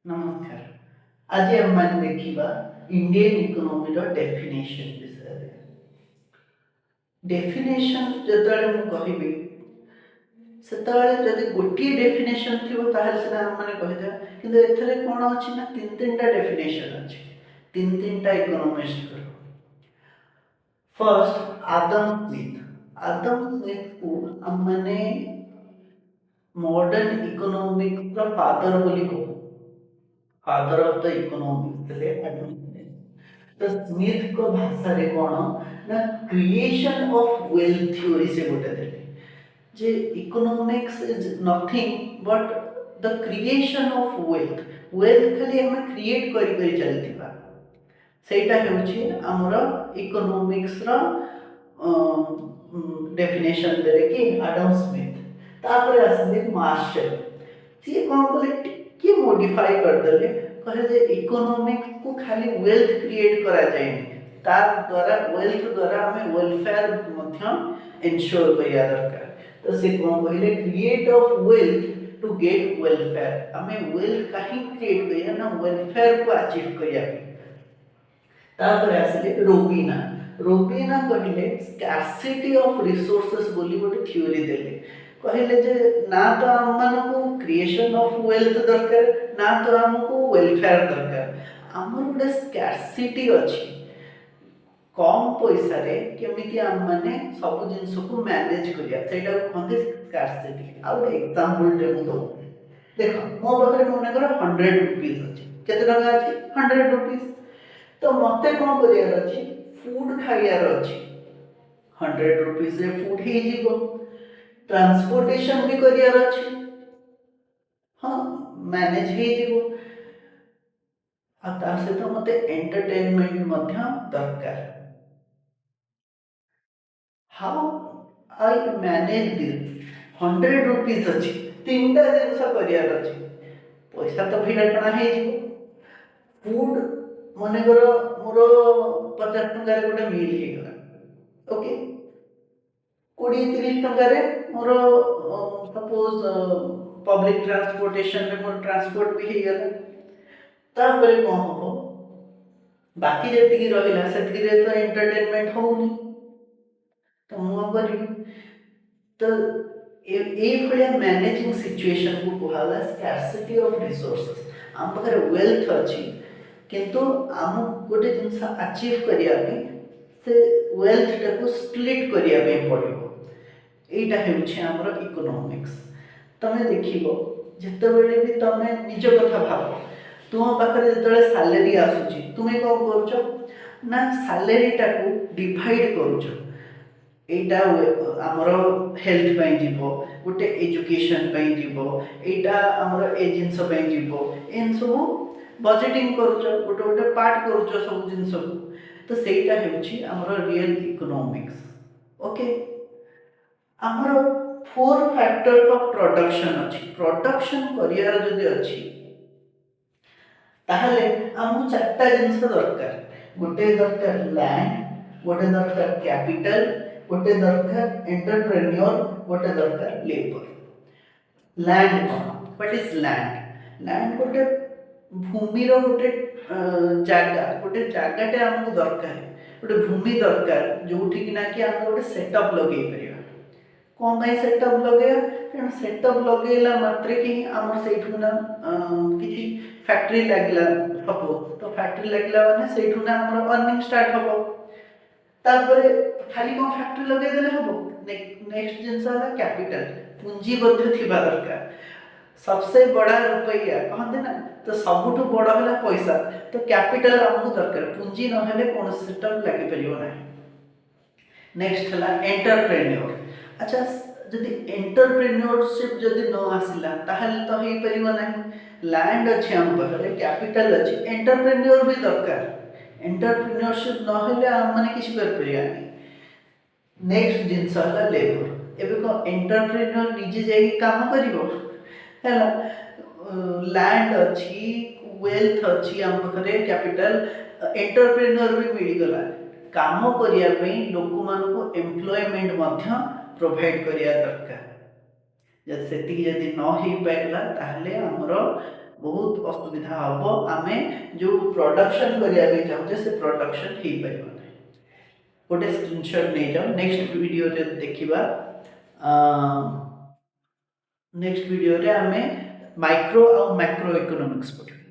नमस्कार। आज आम देखा इंडियन इकोनॉमी डेफिनेशन विषय। डेफिनेशन जिते मुझे से गोटे डेफिनेशन थी सीना मैंने कहीदे कि कौन अच्छी ना तीन टा डेफिनेशन अच्छी तीन टा इकोनॉमिस्ट। फर्स्ट आदम स्मिथ को मैंने मॉडर्न इकोनॉमिक फादर बोली कहू। Father of the economics Adam Smith. तो स्मिथ को भाषा रे कौन ना क्रिएशन ऑफ वेल्थ थ्योरी से गोटे देले जे economics is nothing but the creation of wealth. Wealth खाली हम क्रिएट करी चलतिबा सेटा हेउची हमर इकोनॉमिक्स रो डेफिनेशन देले कि आडम स्मिथ। तापर आसले मार्शल सी कौन बोले टिके मॉडिफाई कर देले कहे जे इकोनॉमिक्स को खाली वेल्थ क्रिएट करा जाए तार द्वारा वेल्थ द्वारा हमें वेलफेयर मध्य एंश्योर करिया दरकार। तो से कौन कहले create of wealth to get welfare. हमें वेल्थ काहे क्रिएट करिया ना वेलफेयर को अचीव करिया। तापर आसले रोबिना रोबिना कहले स्कार्सिटी ऑफ रिसोर्सेस बोली गोटे थ्योरी देले कहले जे ना तो हम मानको क्रिएशन ऑफ वेल्थ दरकार ना तो हमको वेलफेयर दरकार। हमर गोटे स्कार्सिटी अछि कम पैसा रे केमिति हम माने सब जिंस को मैनेज करिया सेटा कहते स्कार्सिटी। आ गोटे एग्जांपल दे दो देखो मो पाखरे मने कर 100 रुपीस अछि केते टका अछि 100 रुपीस। तो मते कौन करियार अछि फूड खाइयार अछि 100 रुपीस रे फूड ही जीवो ट्रांसपोर्टेशन भी करियार अछि हाँ मैनेज ही जीवो आ तार सहित मते एंटरटेनमेंट मध्य दरकार। How I manage this 100 rupees अछि तीनटा जिनस करियार अछि पैसा तो भिड़ा टणा ही जीवो फूड मने करो मोर 50 टंका रे गोटे मील हे गला ओके 20-30 टंका रे मोर सपोज पब्लिक ट्रांसपोर्टेशन रे मोर ट्रांसपोर्ट भी हे गला। तापर कोन हो बाकी जेतिकी रहिला सेतिकी रे तो एंटरटेनमेंट होउनी तो मु करी। तो ए भलिया मैनेजिंग सिचुएशन को कहला स्कार्सिटी ऑफ रिसोर्सेस। हम पाखरे वेल्थ अछि किंतु आम गोटे जिनस अचीव करिया पे से वेल्थ टाको स्प्लिट करिया पे पड़िबो एटा हेउछि हमर इकोनॉमिक्स। तमे देखिबो जेतेबेले भी तमे निज कथा भाबो तुम पाखरे जेतेबेले सैलरी आसुची तुमे कोन करछो ना सैलरी टाको डिवाइड करछो एटा हमर हेल्थ पई जीवो गोटे एजुकेशन पई जीवो एटा हमर ए जिंस पई जीवो एन सब बजेटिंग करूछ गोटे गोटे पार्ट करूछ सब जिंस को। तो सेटा हेउछि हमर रियल इकोनॉमिक्स ओके। हमर 4 फैक्टर ऑफ प्रोडक्शन अछि प्रोडक्शन करियर जदि अछि ताहले हमु चारटा जिंस दरकार गोटे दरकार लैंड गोटे दरकार कैपिटल गोटे दरकार एंटरप्रेन्योर गोटे दरकार लेबर। लैंड कौन व्हाट इज लैंड लैंड गोटे भूमि रो गोटे गोटे जागाटे हमको दरकार गोटे भूमि दरकार जोठी कि ना कि हम गोटे सेटअप लगे परिया कौन भाई सेटअप लगे कारण सेटअप लगेला मात्रे कि हमर सेठु ना किछि फैक्ट्री लागला हबो तो फैक्ट्री लागला माने सेठु ना हमर अर्निंग स्टार्ट हबो। तारपरे खाली कौन फैक्ट्री लगे देले हबो नेक्स्ट जिंस वाला कैपिटल पूंजी बद्ध थिबा दरकार सबसे बड़ा रुपया कहते ना तो सबुठु बड़ा होला पैसा तो कैपिटल हमको दरकार पूंजी न हेले कोन सेटअप लागि परियो ना। नेक्स्ट हला एंटरप्रेन्योर अच्छा जदि एंटरप्रेन्योरशिप जदि न आसिला ताहले तो हे परिबो नाही लैंड अछि हम पाखरे कैपिटल अछि एंटरप्रेन्योर भी दरकार एंटरप्रेन्योरशिप न हेले हम माने किछ कर परियानी। नेक्स्ट जिंस हला लेबर एबे को एंटरप्रेन्योर निजे जाई काम करिवो हैला लैंड अछि वेल्थ अछि हम पाखरे कैपिटल एंटरप्रेन्योर भी मिल गला काम करिया पे लोक मान को एम्प्लॉयमेंट मध्य प्रोवाइड करिया दरकार जैसे यदि न हो पाइला ताहले हमर बहुत असुविधा हम आम जो प्रोडक्शन करने चाहूँ से प्रोडक्शन हो पार ना गोटे स्क्रीनशॉट नहीं जाओ नेक्स्ट वीडियो रे देखिबा नेक्स्ट वीडियो रे आमे माइक्रो और मैक्रो इकोनॉमिक्स पढ़